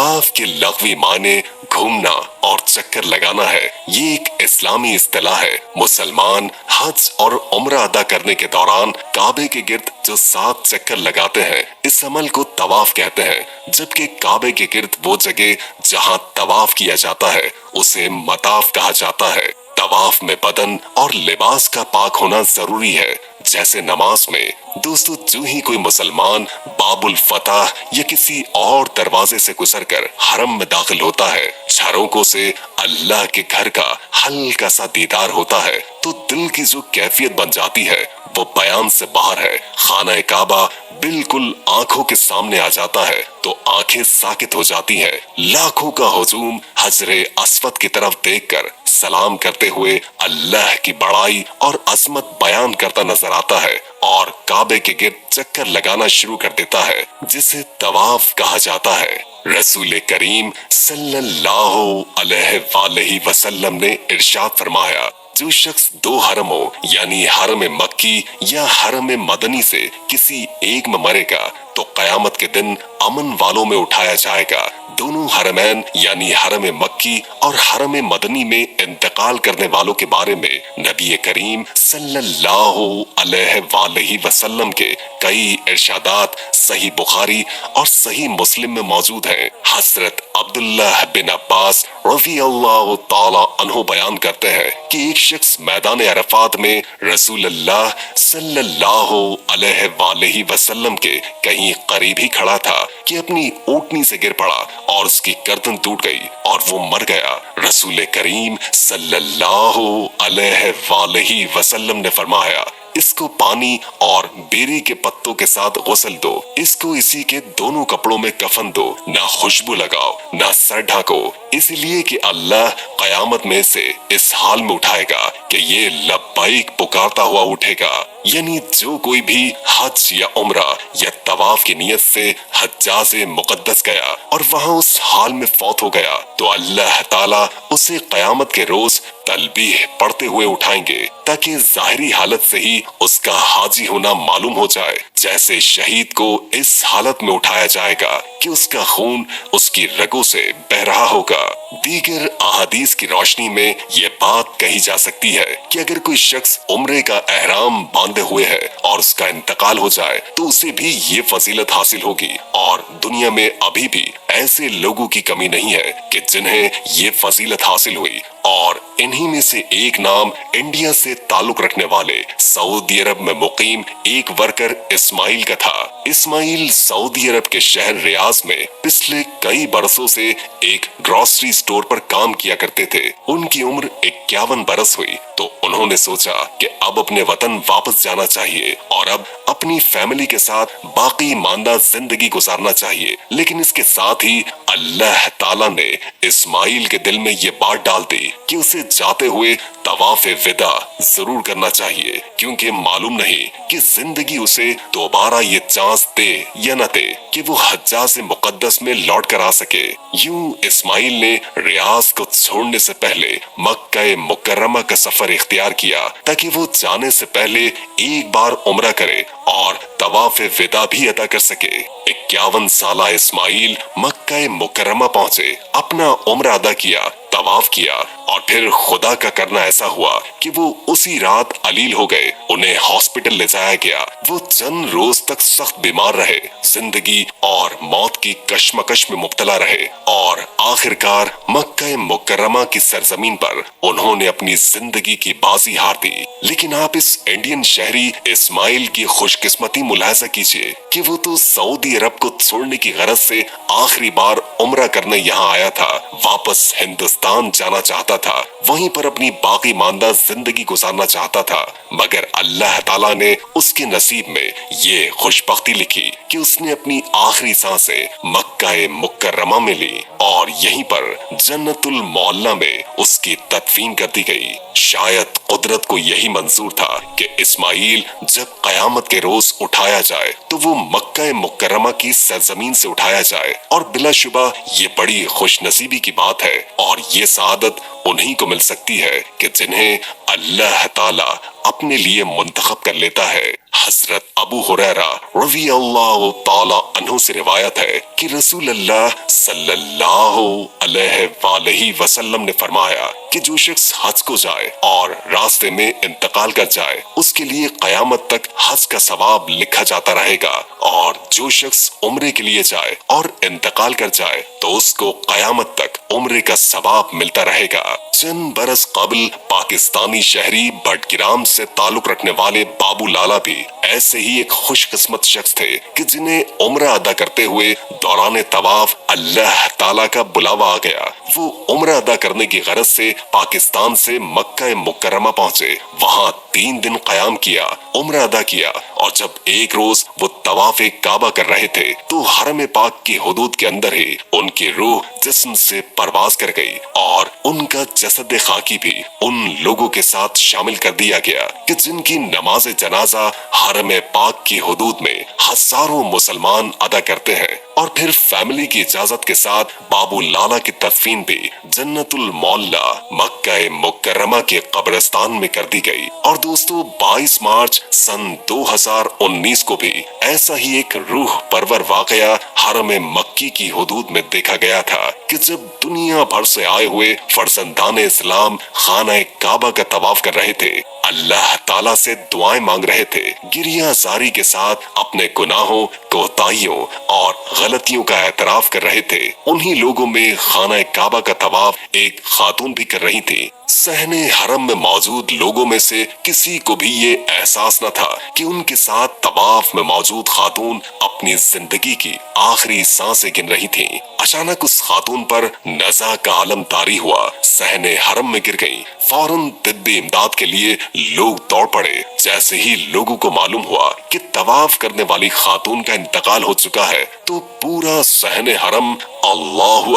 तवाफ के लग़वी माने घूमना और चक्कर लगाना है। ये एक इस्लामी इस्तिलाह है। मुसलमान हज और उम्रा अदा करने के दौरान काबे के गिर्द जो 7 चक्कर लगाते हैं, इस अमल को तवाफ कहते हैं। जबकि काबे के गिर्द वो जगह जहां तवाफ किया जाता है उसे मताफ कहा जाता है। तवाफ में बदन और लिबास का पाक होना जरूरी है। जैसे नमाज में दोस्तों, जो ही कोई मुसलमान बाबुल फतह या किसी और दरवाजे से गुजरकर हरम में दाखिल होता है, झरोकों से अल्लाह के घर का हल्का सा दीदार होता है, तो दिल की जो कैफियत बन जाती है वो बयान से बाहर है। खाना काबा बिल्कुल आंखों के सामने आ जाता है तो आंखें साकित हो जाती हैं। लाखों का हुजूम हजरे अस्वद की तरफ देखकर सलाम करते हुए अल्लाह की बड़ाई और अजमत बयान करता नजर आता है और काबे के गिर्द चक्कर लगाना शुरू कर देता है, जिसे तवाफ कहा जाता है। रसूल करीम सल्लल्लाहु अलैहि वसल्लम ने इरशाद फरमाया, जो शख्स 2 हरमों यानी हरम मक्की या हरम मदनी से किसी एक में मरेगा तो कयामत के दिन अमन वालों में उठाया जाएगा। दोनों हरमैन यानी हरम मक्की और हरम मदनी में इंतकाल करने वालों के बारे में नबी करीम सल्लल्लाहु अलैहि वसल्लम के कई इरशादात सही बुखारी और सही मुस्लिम में मौजूद हैं। हजरत अब्दुल्लाह बिन अब्बास रज़ियल्लाहु ताला अन्हु बयान करते हैं कि एक शख्स मैदान अरफात में रसूलुल्लाह सल्लल्लाहु अलैहि वसल्लम के कहीं करीब ही खड़ा था कि अपनी ऊँटनी से गिर पड़ा और उसकी गर्दन टूट गई और वो मर गया। रसूल करीम सल्लल्लाहु अलैहि वसल्लम ने फरमाया, इसको पानी और बेरी के पत्तों के साथ गुस्ल दो, इसको इसी के दोनों कपड़ों में कफन दो, ना खुशबू लगाओ ना सर ढाको, इसलिए कि अल्लाह कयामत में से इस हाल में उठाएगा कि ये लब्बाइक पुकारता हुआ उठेगा। यानी जो कोई भी हज या उम्रा या तवाफ की नियत से हज्जाज़े मुक़द्दस गया और वहाँ उस हाल में फौत हो गया तो अल्लाह ताला उसे कयामत के रोज तलबीह पढ़ते हुए उठाएंगे ताकि जाहिरी हालत से ही उसका हाजी होना मालूम हो जाए। जैसे शहीद को इस हालत में उठाया जाएगा कि उसका खून उसकी रगों से बह रहा होगा। दीगर अहादीस की रोशनी में ये बात कही जा सकती है कि अगर कोई शख्स उम्रे का एहराम बांधे हुए है और उसका इंतकाल हो जाए तो उसे भी ये फजीलत हासिल होगी। और दुनिया में अभी भी ऐसे लोगों की कमी नहीं है कि जिन्हें ये फजीलत हासिल हुई, और इन्हीं में से एक नाम इंडिया से ताल्लुक रखने वाले सऊदी अरब में मुकीम एक वर्कर इस्माइल का था। इस्माइल सऊदी अरब के शहर रियाज में पिछले कई बरसों से एक ग्रोसरी स्टोर पर काम किया करते थे। उनकी उम्र 51 बरस हुई तो उन्होंने सोचा कि अब अपने वतन वापस जाना चाहिए और अब अपनी फैमिली के साथ बाकी मानदा जिंदगी गुजारना चाहिए। लेकिन इसके साथ ही अल्लाह ताला ने इस्माइल के दिल में ये बात डाल दी कि उसे जाते हुए तवाफ विदा जरूर करना चाहिए, क्योंकि मालूम नहीं कि जिंदगी उसे दोबारा ये चांस दे या न दे कि वो हज्जाज़े मुक़द्दस में लौट कर आ सके। यूं इस्माइल ने रियाज को छोड़ने से पहले मक्का मुकर्रमा का सफर इख्तियार किया ताकि वो जाने से पहले एक बार उम्रा करे और तवाफ विदा भी अदा कर सके। 51 साला इस्माइल मक्का मुकर्रमा पहुंचे, अपना उम्रा अदा किया, तवाफ किया और फिर खुदा का करना ऐसा हुआ कि वो उसी रात अलील हो गए। उन्हें हॉस्पिटल ले जाया गया। वो चंद रोज तक सख्त बीमार रहे, जिंदगी और मौत की कश्मकश में मुब्तला रहे और आखिरकार मक्का मुकर्रमा की सरजमीन पर उन्होंने अपनी जिंदगी की बाजी हार दी। लेकिन आप इस इंडियन शहरी इस्माइल की खुशकिस्मती मुलाहजा कीजिए कि वो तो सऊदी अरब को छोड़ने की गरज से आखिरी बार उम्रा करने यहाँ आया था, वापस हिंदुस्तान जाना चाहता था, वहीं पर अपनी बाकी मानदा जिंदगी गुजारना चाहता था। मगर अल्लाह ताला ने उसके नसीब में ये खुशबख्ती लिखी कि उसने अपनी आखिरी सांसें मक्का मुकर्रमा में ली और यहीं पर जन्नतुल मोहल्ला में उसकी तदफीन कर दी गई। शायद कुदरत को यही मंजूर था कि इस्माइल जब कयामत के रोज उठाया जाए तो वो मक्का मुकर्रमा की सरजमीन से उठाया जाए, और बिलाशुबा ये बड़ी खुशनसीबी की बात है और ये सआदत उन्हीं को मिल सकती है कि जिन्हें अल्लाह ताला अपने लिए मुंतखब कर लेता है। हजरत अबू हुरैरा रज़ी अल्लाह ताला अन्हु से रिवायत है कि रसूल अल्लाह सल्लल्लाहु अलैहि वसल्लम ने फरमाया कि जो शख्स हज को जाए और रास्ते में इंतकाल कर जाए उसके लिए कयामत तक हज का सवाब लिखा जाता रहेगा, और जो शख्स उम्रे के लिए जाए और इंतकाल कर जाए तो उसको कयामत तक उम्रे का सवाब मिलता रहेगा। चंद बरस कबल पाकिस्तानी शहरी बडगिराम से ताल्लुक रखने वाले बाबू लाला भी ऐसे ही एक खुशकिस्मत शख्स थे कि जिन्हें उम्रा अदा करते हुए दौरान तवाफ अल्लाह ताला का बुलावा आ गया। वो उम्रा अदा करने की गरज से पाकिस्तान से मक्का मुकर्रमा पहुँचे, वहाँ 3 दिन कयाम किया, उम्रा अदा किया, और जब एक रोज वो तवाफ काबा कर रहे थे तो हरम पाक की हुदूद के अंदर ही उनकी रूह जिस्म से परवाज कर गई और उनका जसद खाकी भी उन लोगों के साथ शामिल कर दिया गया कि जिनकी नमाज जनाजा हरम पाक की हुदूद में हजारों मुसलमान अदा करते हैं। और फिर फैमिली की इजाजत के साथ बाबू लाला की तदफीन भी जन्नतुल मौला मक्का मुकर्रमा के कब्रिस्तान में कर दी गई। और दोस्तों 22 मार्च सन 2019 को भी ऐसा ही एक रूह परवर वाकया हरम मक्की की हुदूद में देखा गया था कि जब दुनिया भर से आए हुए फर्जंदान इस्लाम खाना काबा का तवाफ कर रहे थे, अल्लाह ताला से दुआएं मांग रहे थे, गिरियाजारी के साथ अपने गुनाहों, कोताहियों और गलतियों का एतराफ कर रहे थे, उन्हीं लोगों में खाना काबा का तवाफ एक खातून भी कर रही थी। सहने हरम में मौजूद लोगों में से किसी को भी ये एहसास न था कि उनके साथ तवाफ में मौजूद खातून अपनी जिंदगी की आखिरी सांसें गिन रही थीं। अचानक उस खातून पर नज़ा का आलम तारी हुआ, सहने हरम में गिर गईं। फौरन तिब्बी इमदाद के लिए लोग दौड़ पड़े। जैसे ही लोगों को मालूम हुआ कि तवाफ करने वाली खातून का इंतकाल हो चुका है तो पूरा सहने हरम अल्लाहु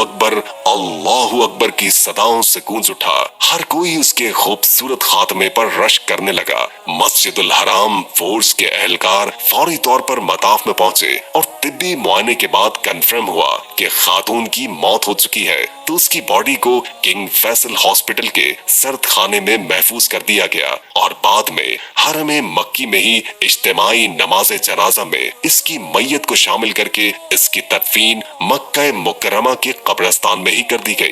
अकबर की सदाओं से गूंज उठा। हर कोई उसके खूबसूरत खात्मे पर रश करने लगा। मस्जिदुल हराम फोर्स के एहलकार फौरी तौर पर मताफ में पहुंचे और तिब्बी मुआयने के बाद कंफर्म हुआ कि खातून की मौत हो चुकी है, तो उसकी बॉडी को किंग फैसल हॉस्पिटल के सर्द खाने में महफूज कर दिया गया और बाद में हरम मक्की में ही इज्तिमाई नमाज जनाजा में इसकी मैयत को शामिल करके इसकी तदफीन मक्का मुकर्रमा के कब्रिस्तान में ही कर दी गई।